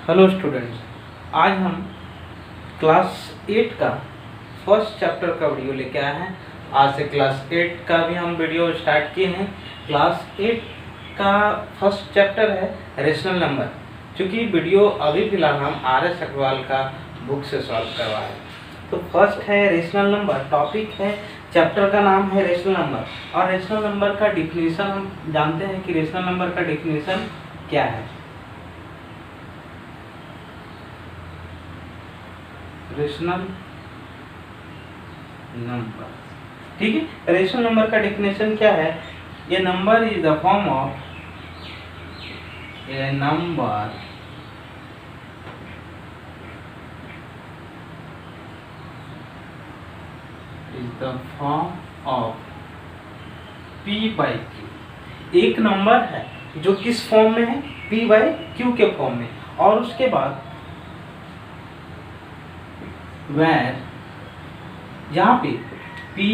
Hello students, आज हम class 8 का फर्स्ट चैप्टर का वीडियो लेके आए हैं। आज से क्लास 8 का भी हम वीडियो स्टार्ट किए हैं। क्लास 8 का फर्स्ट चैप्टर है रेशनल नंबर। क्योंकि वीडियो अभी फिलहाल हम RS अग्रवाल का बुक से सॉल्व करवाए हैं। तो फर्स्ट है रेशनल नंबर, टॉपिक है, चैप्टर का नाम है रेशनल नंबर। और रेशनल नंबर का डिफिनीशन हम जानते हैं कि रेशनल नंबर का डिफिनीशन क्या है। रेशनल नंबर, ठीक है। रेशनल नंबर का डेफिनेशन क्या है? A number is the form of a number is the form of P by Q। एक नंबर है जो किस फॉर्म में है? P बाई Q के फॉर्म में। और उसके बाद where जहाँ पे P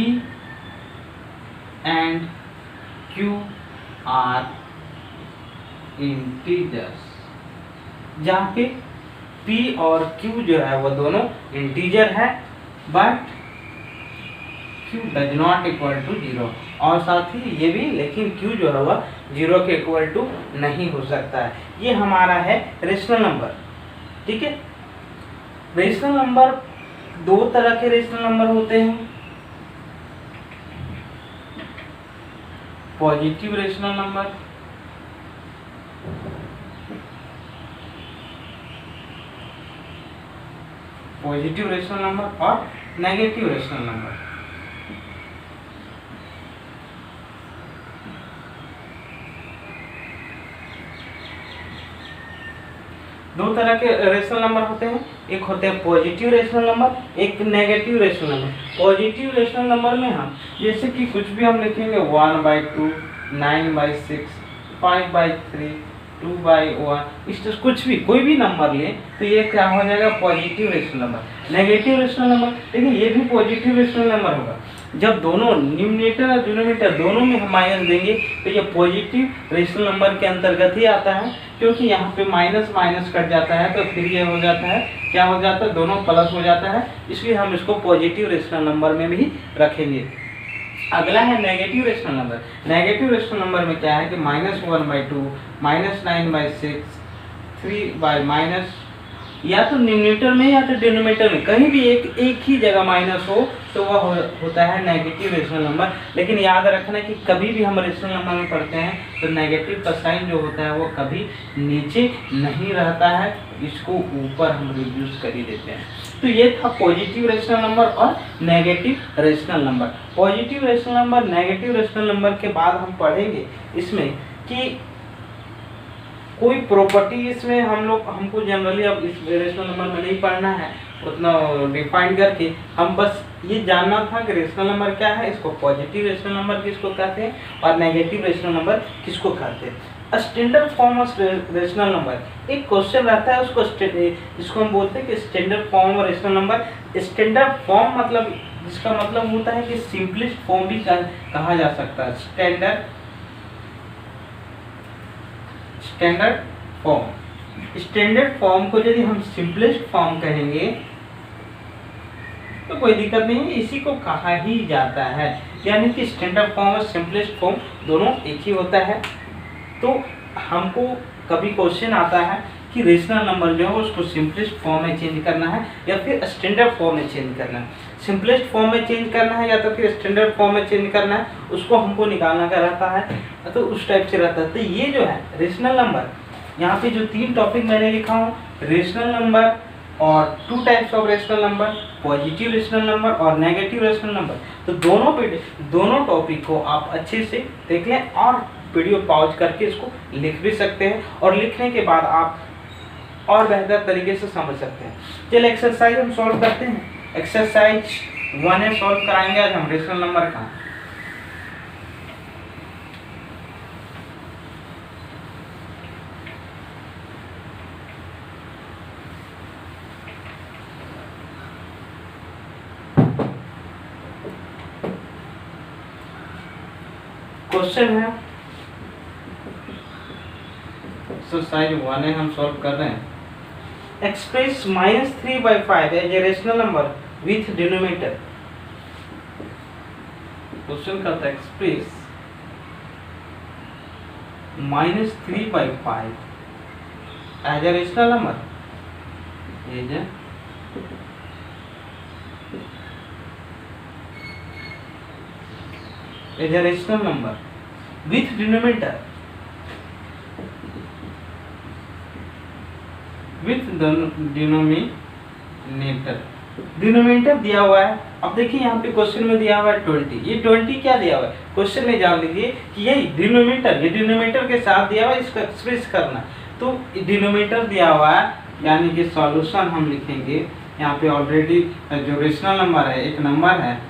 and Q are integers, जहाँ पे P और Q जो है वो दोनों इंटीजर है, but Q does not equal to 0। और साथ ही ये भी, लेकिन Q जो है वह 0 के इक्वल टू नहीं हो सकता है। ये हमारा है रेशनल नंबर, ठीक है। रेशनल नंबर, दो तरह के रेशनल नंबर होते हैं। Positive rational number, positive rational number और नेगेटिव रेशनल नंबर। दो तरह के रेशनल नंबर होते हैं, एक होते हैं पॉजिटिव रेशनल नंबर, एक negative rational number. Positive rational number में हम जैसे कि कुछ भी हम लिखेंगे 1/2, 9/6, 5/3, 2/1, इस तरह कुछ भी, कोई भी नंबर ले तो ये क्या हो जाएगा? Positive rational number. Negative rational number, देखिए ये भी पॉजिटिव रेशनल नंबर होगा। जब दोनों न्यूमरेटर और डिनोमिनेटर दोनों में हम माइनस देंगे तो ये पॉजिटिव रेशनल नंबर के अंतर्गत ही आता है, क्योंकि यहाँ पे माइनस माइनस कट जाता है तो फिर ये हो जाता है, क्या हो जाता है? दोनों प्लस हो जाता है। इसलिए हम इसको पॉजिटिव रेशनल नंबर में भी रखेंगे। अगला है negative rational number. Negative rational number में क्या है कि -1/2, -9/6, 3 या तो न्यूमरेटर में या तो डिनोमिनेटर में कहीं भी एक ही जगह माइनस हो तो वह होता है नेगेटिव रेशनल नंबर। लेकिन याद रखना कि कभी भी हम रेशनल नंबर में पढ़ते हैं तो नेगेटिव का साइन जो होता है वो कभी नीचे नहीं रहता है, इसको ऊपर हम रिड्यूस कर ही देते हैं। तो ये था पॉजिटिव रेशनल नंबर और negative rational number. Positive rational number, negative rational number के बाद हम पढ़ेंगे इसमें कि कोई प्रॉपर्टी, इसमें हमको जनरली अब इस रेशनल नंबर में नहीं पढ़ना है उतना डिफाइन करके, हम बस ये जानना था कि रेशनल नंबर क्या है, इसको पॉजिटिव रेशनल नंबर किसको कहते हैं और नेगेटिव रेशनल नंबर किसको कहते हैं। Standard form of rational number, एक क्वेश्चन रहता है उसको इसको हम बोलते हैं कि standard form of rational number. Standard form मतलब, जिसका मतलब होता है कि सिंपलेस्ट फॉर्म भी कहा जा सकता है। स्टैंडर्ड फॉर्म, स्टैंडर्ड फॉर्म को यदि हम सिंपलेस्ट फॉर्म कहेंगे तो कोई दिक्कत नहीं है, इसी को कहा ही जाता है। यानी कि स्टैंडर्ड फॉर्म और सिंपलेस्ट फॉर्म दोनों एक ही होता है। तो हमको कभी क्वेश्चन आता है कि रेशनल नंबर जो है उसको सिंपलेस्ट फॉर्म में चेंज करना है या फिर स्टैंडर्ड फॉर्म में चेंज करना है। सिंपलेस्ट फॉर्म में चेंज करना है या तो फिर स्टैंडर्ड फॉर्म में चेंज करना है, उसको हमको निकालना का रहता है, तो उस टाइप से रहता है। तो ये जो है रेशनल नंबर, यहाँ पे जो 3 टॉपिक मैंने लिखा हूँ, रेशनल नंबर और 2 types of rational number, positive rational number और नेगेटिव रेशनल नंबर। तो दोनों टॉपिक को आप अच्छे से देख लें और वीडियो पॉज करके इसको लिख भी सकते हैं, और लिखने के बाद आप और बेहतर तरीके से समझ सकते हैं। चलिए एक्सरसाइज हम सॉल्व करते हैं। एक्सरसाइज 1 सॉल्व कराएंगे आज हम रेशनल नंबर का। क्वेश्चन है एक्सरसाइज 1 हम सॉल्व कर रहे हैं। Express -3/5 as a rational number with denominator. Question करता है express -3/5 as a rational number as a rational number with denominator denominator दिया हुआ है। अब देखिए यहाँ पे क्वेश्चन में दिया हुआ है 20। ये 20 क्या दिया हुआ है क्वेश्चन में, जान लीजिए कि यही डिनोमिनेटर, ये डिनोमिनेटर के साथ दिया हुआ है, इसको एक्सप्रेस करना। तो डिनोमिनेटर दिया हुआ है, यानी कि सॉल्यूशन हम लिखेंगे यहाँ पे। ऑलरेडी जो रेशनल नंबर है, एक नंबर है,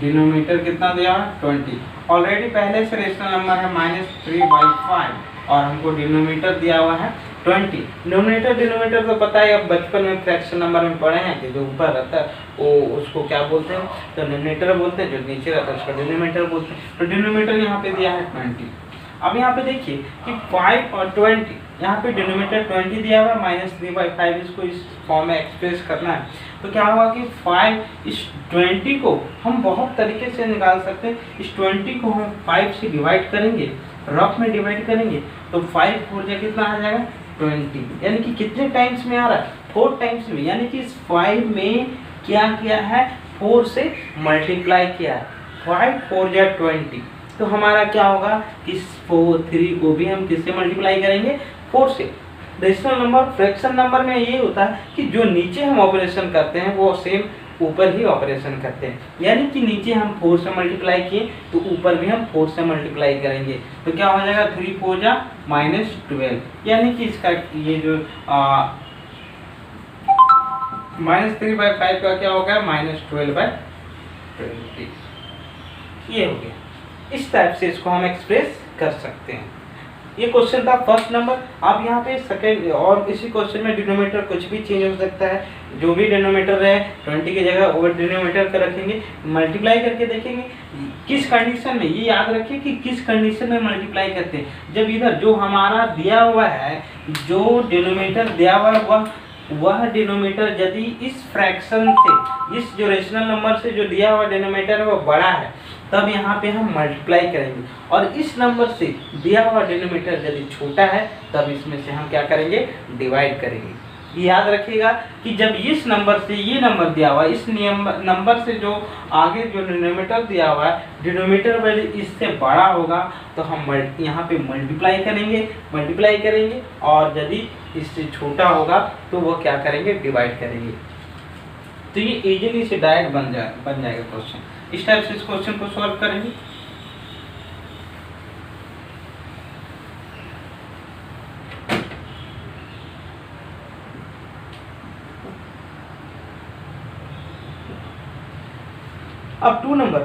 डिनोमिनेटर कितना दिया हुआ है 20। ऑलरेडी पहले से रेशनल नंबर है -3/5 और हमको डिनोमिनेटर दिया हुआ है 20। डिनोमिनेटर तो पता है, अब बचपन में फ्रैक्शन नंबर में पढ़े हैं कि जो ऊपर रहता है वो उसको क्या बोलते हैं, तो डिनोमिनेटर बोलते हैं, जो नीचे रहता है उसको डिनोमिनेटर बोलते हैं। तो डिनोमिनेटर यहाँ पे दिया है 20। अब यहाँ पे देखिए कि 5 और 20, यहाँ पे डिनोमिनेटर 20 दिया हुआ है, -3/5 इसको इस फॉर्म में एक्सप्रेस करना है। तो क्या होगा कि 5 इस 20 को हम बहुत तरीके से निकाल सकते हैं। इस 20 को हम 5 से डिवाइड करेंगे, रफ में डिवाइड करेंगे, तो 5 4 जा कितना आ जाएगा 20, यानी कि कितने टाइम्स में आ रहा है 4 टाइम्स में, यानी कि इस 5 में क्या किया है 4 से मल्टीप्लाई किया है। 5 4 जा 20, तो हमारा क्या होगा कि 3 को भी हम किससे मल्टीप्लाई करेंगे 4 से। रेशनल नंबर फ्रैक्शन नंबर में ये होता है कि जो नीचे हम ऑपरेशन करते हैं वो सेम ऊपर ही ऑपरेशन करते हैं, यानी कि नीचे हम 4 से मल्टीप्लाई किए तो ऊपर भी हम 4 से मल्टीप्लाई करेंगे। तो क्या हो जाएगा 3 4 जा -12, यानी कि इसका ये जो -3/5 का क्या हो गया -12/20, ये हो गया। इस टाइप से इसको हम एक्सप्रेस कर सकते हैं। ये क्वेश्चन था फर्स्ट नंबर। अब यहाँ पे सेकंड, और इसी क्वेश्चन में डिनोमिनेटर कुछ भी चेंज हो सकता है। जो भी डिनोमिनेटर है 20 की जगह ओवर डिनोमिनेटर का रखेंगे, मल्टीप्लाई करके देखेंगे किस कंडीशन में। ये याद रखिए कि किस कंडीशन में मल्टीप्लाई करते हैं। जब इधर जो हमारा दिया हुआ है, जो डिनोमिनेटर दिया हुआ है वह डिनोमिनेटर यदि इस फ्रैक्शन से, इस जो रेशनल नंबर से जो दिया हुआ डिनोमिनेटर है वो बड़ा है, तब यहाँ पे हम मल्टीप्लाई करेंगे। और इस नंबर से दिया हुआ डिनोमिनेटर यदि छोटा है तब इसमें से हम क्या करेंगे डिवाइड करेंगे। याद रखिएगा कि जब इस नंबर से ये नंबर दिया हुआ है, इस नंबर से जो आगे जो डिनोमिनेटर दिया हुआ है, डिनोमिनेटर वैल्यू इससे बड़ा होगा तो हम यहाँ पे मल्टीप्लाई करेंगे, और यदि इससे छोटा होगा तो वो क्या करेंगे डिवाइड करेंगे। तो ये इजीली से डायरेक्ट बन जाएगा क्वेश्चन। इस टाइप से इस क्वेश्चन को सॉल्व करेंगे। अब 2 नंबर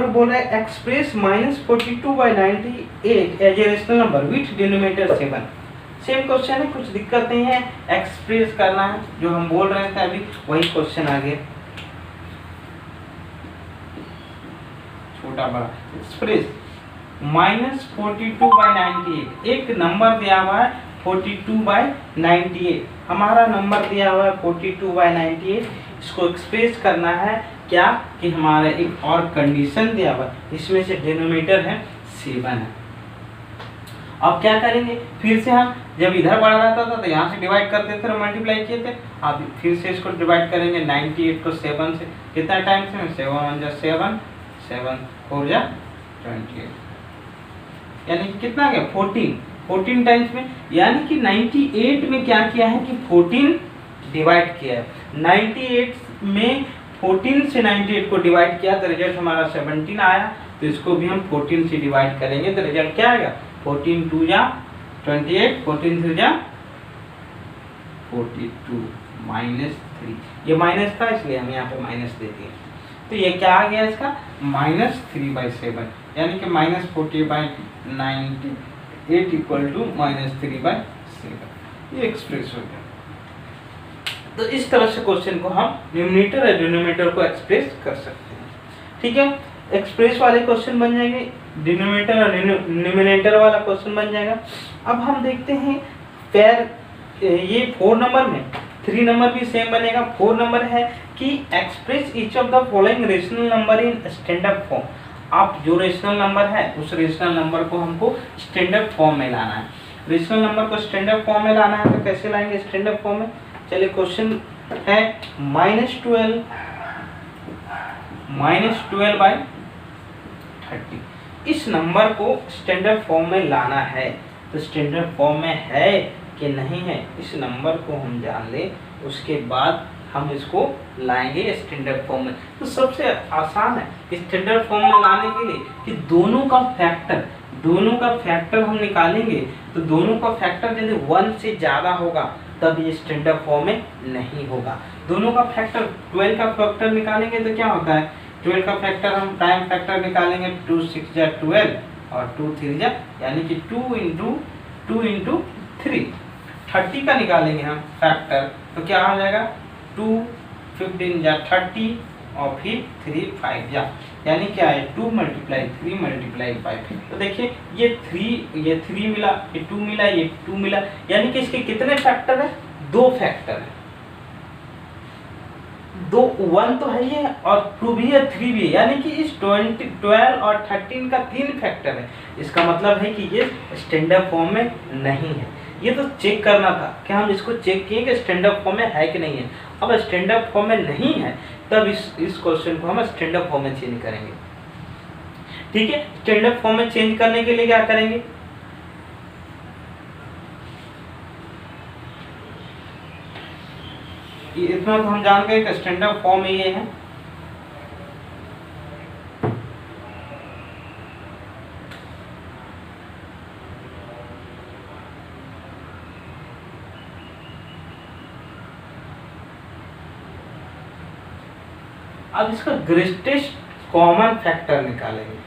बोल रहा है express -42/98 as a rational number with denominator 7। Same question है, कुछ दिक्कत नहीं है, एक्सप्रेस करना है। जो हम बोल रहे थे अभी वही क्वेश्चन आ गया, छोटा बड़ा। एक्सप्रेस -42/98, एक नंबर दिया हुआ है 42/98, हमारा नंबर दिया हुआ है 42/98। इसको एक्सप्रेस करना है क्या कि हमारा एक और कंडीशन दिया हुआ है, इसमें से डिनोमिनेटर है 7 है। अब क्या करेंगे, फिर से हम जब इधर बढ़ा रहता था तो यहाँ से डिवाइड करते थे, मल्टीप्लाई किए थे। अब फिर से इसको डिवाइड करेंगे 98 को 7 से, कितना टाइम से 7 1 जा 7 7 4 जा 28, यानी कि कितना गया 14 टाइम्स में। यानी कि 98 में क्या किया है कि 14 डिवाइड किया है। 98 में 14 से 98 को डिवाइड किया तो रिजल्ट हमारा 17 आया। तो इसको भी हम 14 से डिवाइड करेंगे तो रिजल्ट क्या आएगा 14 2 जा 28, 14 3 जा 42 -3। ये माइनस था इसलिए हम यहाँ पे माइनस दे दिए। तो ये क्या आ गया इसका -3/7, यानी कि -40/98 इक्वल टू -3/7। ये एक्सप्रेस हो गया। तो इस तरह से क्वेश्चन को हम न्यूमरेटर और डिनोमिनेटर को एक्सप्रेस कर सकते हैं। ठीक है, एक्सप्रेस वाले क्वेश्चन बन जाएंगे, डिनोमिनेटर और न्यूमरेटर वाला क्वेश्चन बन जाएगा। अब हम देखते हैं पेयर ये 4 नंबर में 3 नंबर भी सेम बनेगा। 4 नंबर है कि express each of the following rational number in standard form. आप जो रेशनल नंबर है उस रेशनल नंबर को हमको स्टैंडर्ड फॉर्म में लाना है। रेशनल नंबर को स्टैंडर्ड फॉर्म में लाना है तो कैसे लाएंगे स्टैंडर्ड फॉर्म में? चलिए क्वेश्चन है -12/30। इस नंबर को स्टैंडर्ड फॉर्म में लाना है, तो स्टैंडर्ड फॉर्म में है कि नहीं है इस नंबर को हम जान ले, उसके बाद हम इसको लाएंगे स्टैंडर्ड फॉर्म में। तो सबसे आसान है स्टैंडर्ड फॉर्म में लाने के लिए कि दोनों का फैक्टर हम निकालेंगे। तो दोनों का फैक्टर यदि 1 से ज़्यादा होगा तब ये स्टैंडर्ड फॉर्म में नहीं होगा। दोनों का फैक्टर 12 का फैक्टर निकालेंगे तो क्या होता है 12 का फैक्टर हम प्राइम फैक्टर निकालेंगे 2 6 जा 12 और 2 3 जा यानी कि 2 × 3। 30 का निकालेंगे हम फैक्टर तो क्या हो जाएगा 2 15 जा 30 और फिर 3 5 जा यानी क्या है 2 × 3 × 5। तो देखिए ये 3 मिला, ये 2 मिला, ये 2 मिला, यानी कि इसके कितने फैक्टर है? 2 फैक्टर है। 2 1 तो है ये और 2 भी है 3 भी है, यानी कि इस 12 और 13 का 3 फैक्टर है। इसका मतलब है कि ये स्टैंडर्ड फॉर्म में नहीं है। ये तो चेक करना था कि हम इसको चेक किए कि स्टैंडर्ड फॉर्म में है कि नहीं है। अब स्टैंडर्ड फॉर्म में नहीं है तब इस क्वेश्चन को हम स्टैंडर्ड फॉर्म में चेंज करेंगे। ठीक है, स्टैंडर्ड फॉर्म में चेंज करने के लिए क्या करेंगे? इतना तो हम जान गए कि स्टैंडर्ड फॉर्म में ये है। अब इसका ग्रेटेस्ट कॉमन फैक्टर निकालेंगे।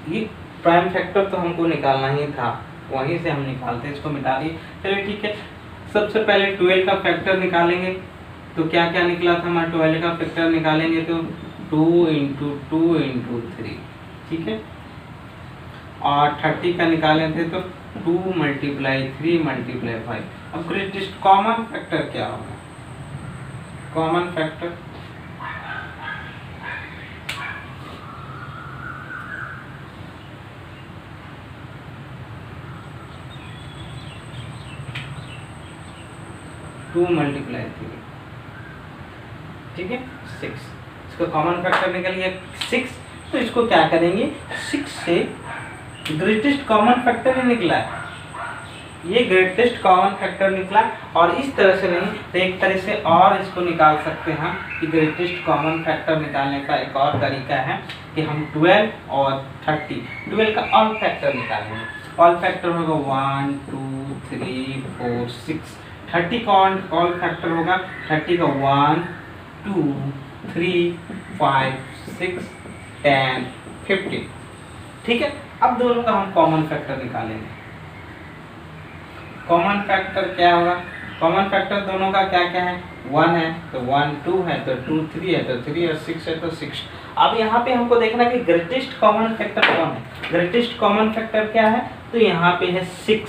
ये प्राइम फैक्टर तो हमको निकालना ही था, वहीं से हम निकालते हैं, इसको मिटा दिए। चलिए ठीक है, सबसे पहले 12 का फैक्टर निकालेंगे तो क्या क्या निकला था हमारा 12 का फैक्टर निकालेंगे तो 2 × 2 × 3। ठीक है, और 30 का निकाले थे तो 2 × 3 × 5। अब ग्रेटेस्ट कॉमन फैक्टर क्या होगा? कॉमन फैक्टर टू मल्टीप्लाई 3, ठीक है 6। इसका कॉमन फैक्टर निकल गया 6। तो इसको क्या करेंगे 6 से ग्रेटेस्ट कॉमन फैक्टर ही निकला है, ये ग्रेटेस्ट कॉमन फैक्टर निकला। और इस तरह से नहीं तो एक तरह से और इसको निकाल सकते हैं कि ग्रेटेस्ट कॉमन फैक्टर निकालने का एक और तरीका है कि हम 12 और 30 12 का ऑल फैक्टर निकालेंगे। ऑल फैक्टर होगा 1 2 3 4 6। 30 का ऑल फैक्टर होगा 30 का 1 2 3 5 6 10 15। ठीक है, अब दोनों का हम कॉमन फैक्टर निकालेंगे। कॉमन फैक्टर क्या होगा? कॉमन फैक्टर दोनों का क्या क्या है? 1 है तो 1, 2 है तो 2, 3 है तो 3 और 6 है तो 6। अब यहाँ पे हमको देखना कि ग्रेटेस्ट कॉमन फैक्टर कौन है। ग्रेटेस्ट कॉमन फैक्टर क्या है? तो यहाँ पे है 6,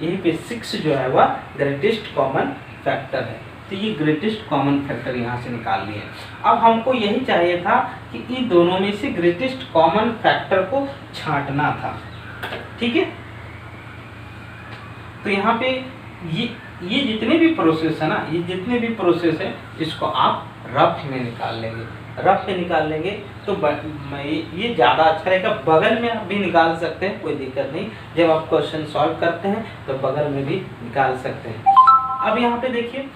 यहीं पे 6 जो है वह ग्रेटेस्ट कॉमन फैक्टर है। तो ये ग्रेटेस्ट कॉमन फैक्टर यहाँ से निकाल लिए। अब हमको यही चाहिए था कि इन दोनों में से ग्रेटेस्ट कॉमन फैक्टर को छांटना था। ठीक है, तो यहाँ पे ये जितने भी प्रोसेस है ना, ये जितने भी प्रोसेस है इसको आप रफ में निकाल लेंगे। रफ में निकाल लेंगे तो ये ज़्यादा अच्छा रहेगा। बगल में आप भी निकाल सकते हैं, कोई दिक्कत नहीं। जब आप क्वेश्चन सॉल्व करते हैं तो बगल में भी निकाल सकते हैं। अब यहाँ पे देखिए,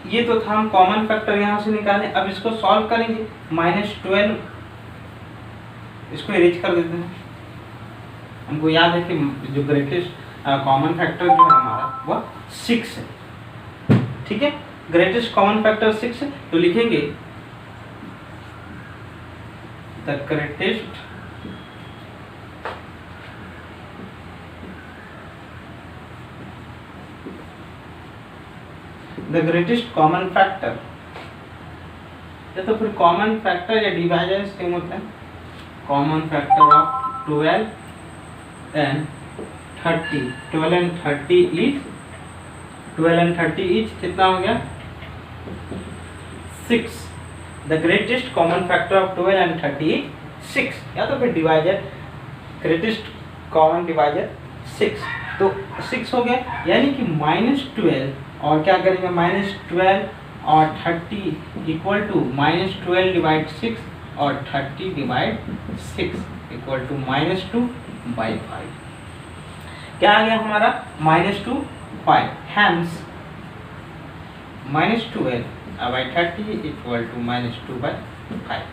ये तो था हम कॉमन फैक्टर यहाँ से निकालें। अब इसको सॉल्व करेंगे। -12 इसको इरेज कर देते हैं। हमको याद है कि जो ग्रेटेस्ट कॉमन फैक्टर जो है हमारा वह 6 है। ठीक है, ग्रेटेस्ट कॉमन फैक्टर 6 है तो लिखेंगे द ग्रेटेस्ट कॉमन फैक्टर, या तो फिर कॉमन फैक्टर या डिवाइजर सेम होता है। Common factor of 12 and 30, 12 and 30 is 12 and 30 is कितना हो गया 6। The greatest common factor of 12 and 30 is 6, या तो फिर डिवाइजर ग्रेटेस्ट कॉमन डिवाइजर 6, तो 6 हो गया, यानी कि -12 और क्या करेंगे -12 और 30 इक्वल टू -12 डिवाइड 6 और 30 डिवाइड 6 इक्वल टू -2/5। क्या आ गया हमारा -2/5, हैंस -12/30 इक्वल टू -2/5।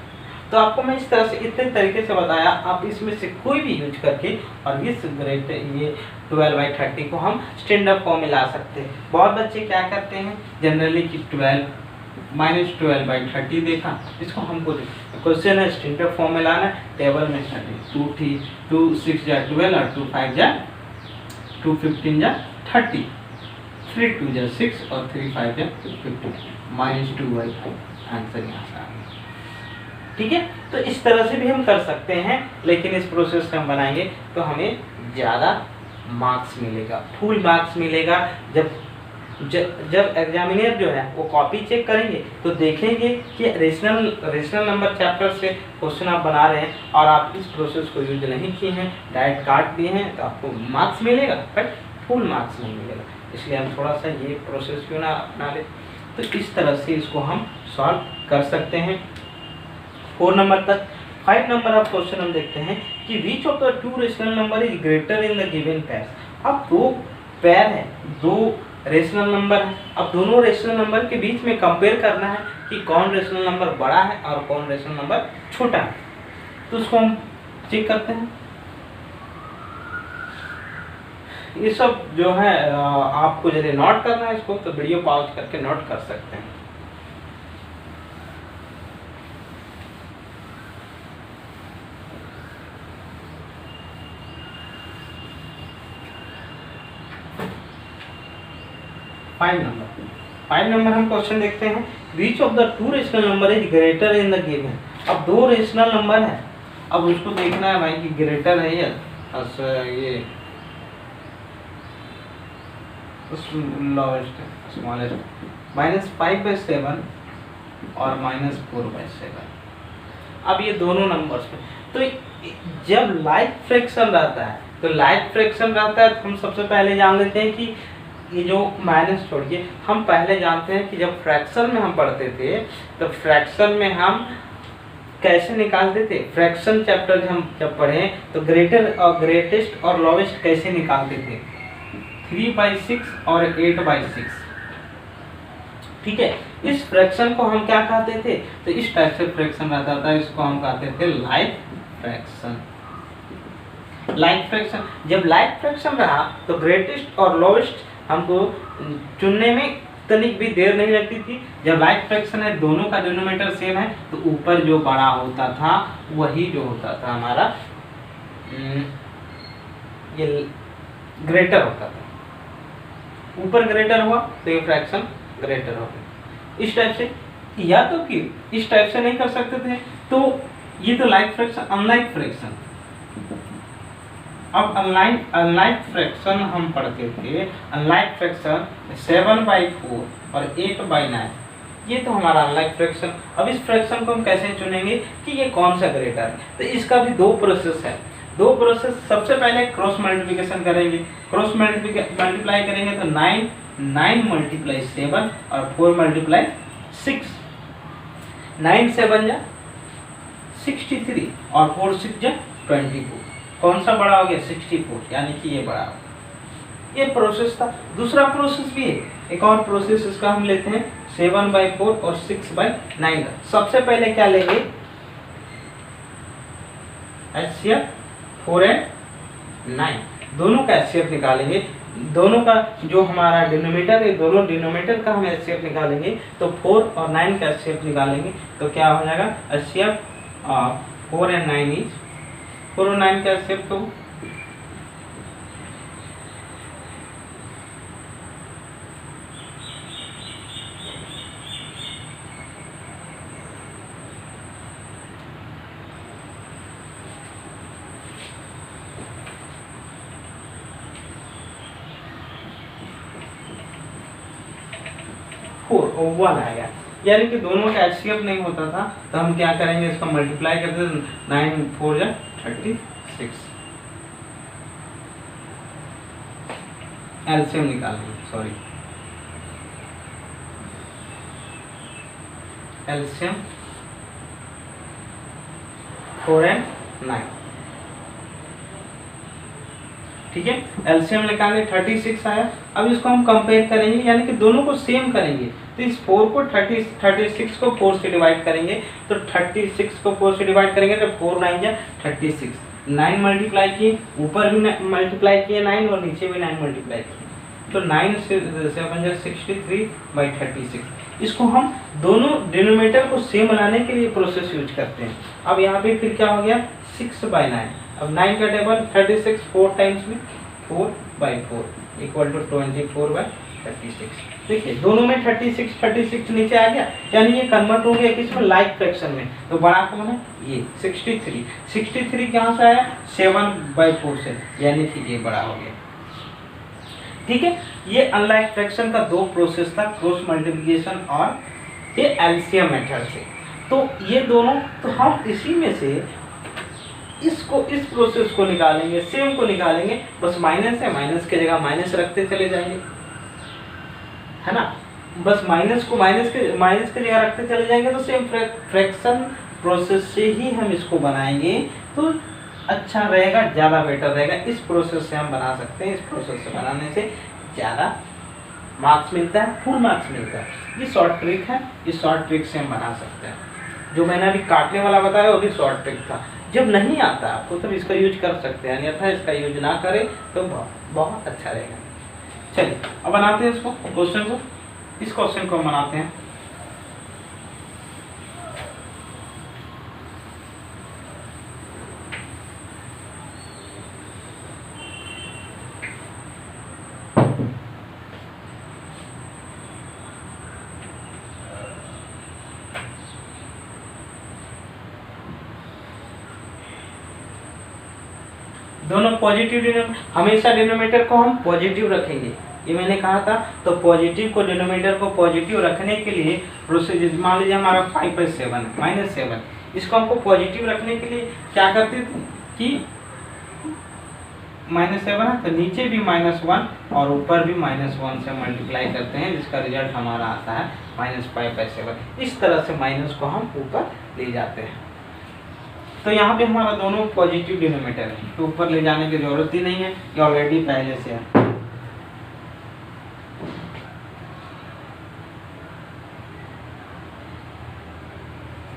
तो आपको मैं इस तरह से इतने तरीके से बताया, आप इसमें से कोई भी यूज करके और इस ग्रेट ये 12/30 को हम स्टैंडर्ड फॉर्म में ला सकते हैं। बहुत बच्चे क्या करते हैं जनरली कि 12/30 देखा, इसको हमको क्वेश्चन है स्टैंडर्ड फॉर्म में लाना, टेबल में 30 2 6 जा 12 और 2 5 जा 2 15 जा 30, 3 2 जा 6 और 3 5 जा 15, -2/5 आंसर यहाँ से आ गया। ठीक है, तो इस तरह से भी हम कर सकते हैं, लेकिन इस प्रोसेस से हम बनाएंगे तो हमें ज़्यादा मार्क्स मिलेगा, फुल मार्क्स मिलेगा। जब एग्जामिनर जो है वो कॉपी चेक करेंगे तो देखेंगे कि रेशनल नंबर चैप्टर से क्वेश्चन आप बना रहे हैं और आप इस प्रोसेस को यूज नहीं किए हैं, डायरेक्ट काट दिए हैं, तो आपको मार्क्स मिलेगा बट फुल मार्क्स नहीं मिलेगा। इसलिए हम थोड़ा सा ये प्रोसेस क्यों ना अपना ले, तो इस तरह से इसको हम सॉल्व कर सकते हैं 4 नंबर तक। 5 नंबर ऑफ क्वेश्चन हम देखते हैं कि which of the two rational number is greater in the given pair. अब दो पेयर है, दो रेशनल नंबर है, अब दोनों रेशनल नंबर के बीच में कंपेयर करना है कि कौन रेशनल नंबर बड़ा है और कौन रेशनल नंबर छोटा है। तो उसको हम चेक करते हैं। ये सब जो है आपको यदि नोट करना है इसको तो वीडियो पॉज करके नोट कर सकते हैं। फाइव नंबर हम क्वेश्चन देखते हैं, which of the two rational number is greater in the given. अब दो रेशनल नंबर है, अब उसको देखना है भाई कि ग्रेटर है या ये स्मॉलेस्ट, -5/7 और -4/7। अब ये दोनों नंबर्स में तो जब लाइक फ्रैक्शन रहता है तो हम सबसे पहले जान लेते हैं कि ये जो माइनस छोड़िए, हम पहले जानते हैं कि जब फ्रैक्शन में हम पढ़ते थे तो फ्रैक्शन में हम कैसे निकालते थे। फ्रैक्शन चैप्टर हम जब पढ़े तो ग्रेटेस्ट और लोवेस्ट कैसे निकालते थे, 3/6 और 8/6। ठीक है, इस फ्रैक्शन को हम क्या कहते थे, तो इस टाइप से फ्रैक्शन रहता था, इसको हम कहते थे लाइक फ्रैक्शन। जब लाइक फ्रैक्शन रहा तो ग्रेटेस्ट और लोवेस्ट हमको चुनने में तनिक भी देर नहीं लगती थी। जब लाइक फ्रैक्शन है, दोनों का डिनोमिनेटर सेम है, तो ऊपर जो बड़ा होता था वही जो होता था हमारा ये ग्रेटर होता था। ऊपर ग्रेटर हुआ तो ये फ्रैक्शन ग्रेटर हो गया। इस टाइप से, या तो कि इस टाइप से नहीं कर सकते थे, तो ये तो लाइक फ्रैक्शन, अनलाइक फ्रैक्शन। अब अनलाइक फ्रैक्शन हम पढ़ते थे, अनलाइक फ्रैक्शन 7/4 और 8/9, ये तो हमारा अनलाइक फ्रैक्शन। अब इस फ्रैक्शन को हम कैसे चुनेंगे कि ये कौन सा ग्रेटर है, तो इसका भी दो प्रोसेस है। सबसे पहले क्रॉस मल्टीप्लिकेशन करेंगे, क्रॉस मल्टीप्लाई करेंगे तो 9 × 7 और 4 × 6, 9 7 जा 63 और 4 6 जा 24। कौन सा बड़ा हो गया 64, यानी कि ये बड़ा हो गया। ये प्रोसेस था। दूसरा प्रोसेस भी है, एक और प्रोसेस इसका हम लेते हैं 7/4 और 6/9 का। सबसे पहले क्या लेंगे, HCF 4 और 9, दोनों का HCF निकालेंगे। दोनों का जो हमारा डिनोमिनेटर है, दोनों डिनोमिनेटर का हम HCF निकालेंगे, तो 4 और 9 का HCF निकालेंगे तो क्या हो जाएगा, HCF 4 और 9 इज 4 और 9 का HCF तो 1 आएगा, यानी कि दोनों का HCF नहीं होता था तो हम क्या करेंगे, इसका मल्टीप्लाई करते 9 4 जा 36, एलसीएम निकालेंगे, सॉरी एलसीएम 4 and 9, ठीक है। एलसीएम निकालने 36 आया। अब इसको हम कंपेयर करेंगे, यानी कि दोनों को सेम करेंगे, तो इस 4 को 36 को 4 से डिवाइड करेंगे, तो 36 को 4 से डिवाइड करेंगे तो 4 9 जा 36, 9 मल्टीप्लाई किए, ऊपर भी मल्टीप्लाई किए 9 और नीचे भी 9 मल्टीप्लाई किए, तो 9 से 7 जा 63/36। इसको हम दोनों डिनोमिनेटर को सेम बनाने के लिए प्रोसेस यूज करते हैं। अब यहाँ पे फिर क्या हो गया 6/9, अब 9 का टेबल 36 4 टाइम्स में 4/4 इक्वल टू 24/36। देखिए दोनों में 36 नीचे आ गया, यानी ये कन्वर्ट हो गया किसमें, लाइक फ्रैक्शन में। तो बड़ा कौन है, ये 63 कहाँ से आया, 7/4 से, यानी कि ये बड़ा हो गया, ठीक है। ये अनलाइक फ्रैक्शन का दो प्रोसेस था, क्रॉस मल्टीप्लिकेशन और ये एलसीएम मेथड से। तो ये दोनों, तो हम इसी में से इसको, इस प्रोसेस को निकालेंगे, सेम को निकालेंगे, बस माइनस है, माइनस की जगह माइनस रखते चले जाएंगे, है ना, बस माइनस के जगह रखते चले जाएंगे, तो सेम फ्रैक्शन प्रोसेस से ही हम इसको बनाएंगे, तो अच्छा रहेगा, ज़्यादा बेटर रहेगा। इस प्रोसेस से हम बना सकते हैं, इस प्रोसेस से बनाने से ज़्यादा मार्क्स मिलता है, फुल मार्क्स मिलता है। ये शॉर्ट ट्रिक है, इस शॉर्ट ट्रिक से हम बना सकते हैं। जो मैंने अभी काटने वाला बताया वो भी शॉर्ट ट्रिक था। जब नहीं आता आपको तब इसका यूज कर सकते हैं, अन्यथा इसका यूज ना करें तो बहुत अच्छा रहेगा। चलिए अब बनाते हैं इसको, क्वेश्चन को, इस क्वेश्चन को हम बनाते हैं। दोनों पॉजिटिव, हमेशा डिनोमिनेटर को हम पॉजिटिव रखेंगे, ये मैंने कहा था। तो पॉजिटिव को, डिनोमिनेटर को पॉजिटिव रखने के लिए प्रोसीजर, मान लीजिए हमारा 5/7 -7, इसको हमको पॉजिटिव रखने के लिए क्या करते थे कि -7 है तो नीचे भी -1 और ऊपर भी -1 से मल्टीप्लाई करते हैं, जिसका रिजल्ट हमारा आता है -5/7। इस तरह से माइनस को हम ऊपर ले जाते हैं। तो यहाँ पे हमारा दोनों पॉजिटिव डिनोमिनेटर है, तो ऊपर ले जाने की जरूरत ही नहीं है, ये ऑलरेडी पहले से है।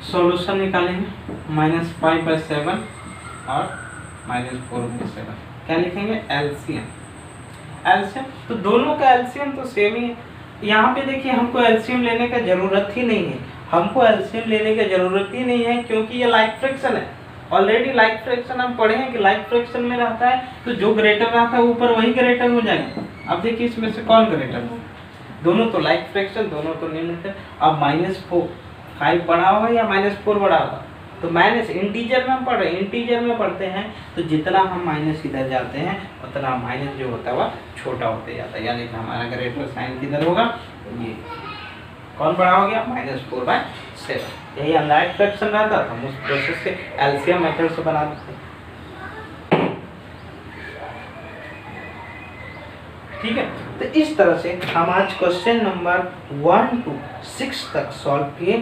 सॉल्यूशन निकालेंगे, -5/7 और -4/7, क्या लिखेंगे, एलसीएम। तो दोनों का एलसीएम तो सेम ही है। यहाँ पे देखिए हमको एलसीएम लेने का जरूरत ही नहीं है, क्योंकि ये लाइक फ्रैक्शन है। ऑलरेडी लाइक फ्रैक्शन हम पढ़े हैं कि लाइक फ्रैक्शन में रहता है तो जो ग्रेटर रहता है ऊपर वही ग्रेटर हो जाएगा। अब देखिए इसमें से कौन ग्रेटर हो, दोनों तो लाइक फ्रैक्शन, दोनों तो निम्न। अब -5 बड़ा होगा या -4 बड़ा होगा, तो माइनस इंटीजर में हम पढ़ रहे हैं, इंटीजर में पढ़ते हैं तो जितना हम माइनस इधर जाते हैं उतना माइनस जो होता है वह छोटा होते जाता है, यानी कि हमारा ग्रेटर साइन किधर होगा, ये कौन बड़ा हो गया, -4/7। यही अनलाइक फ्रैक्शन रहता था, हम उस प्रोसेस से एलसीएम मेथड से बना देते हैं, ठीक है। तो इस तरह से हम आज क्वेश्चन नंबर 1 to 6 तक सॉल्व किए,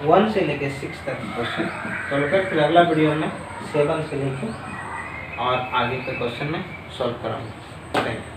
1 से लेके 6 तक क्वेश्चन सॉल्व कर, फिर अगला वीडियो में 7 से लेके और आगे के क्वेश्चन में सॉल्व कराऊंगा। Thank you.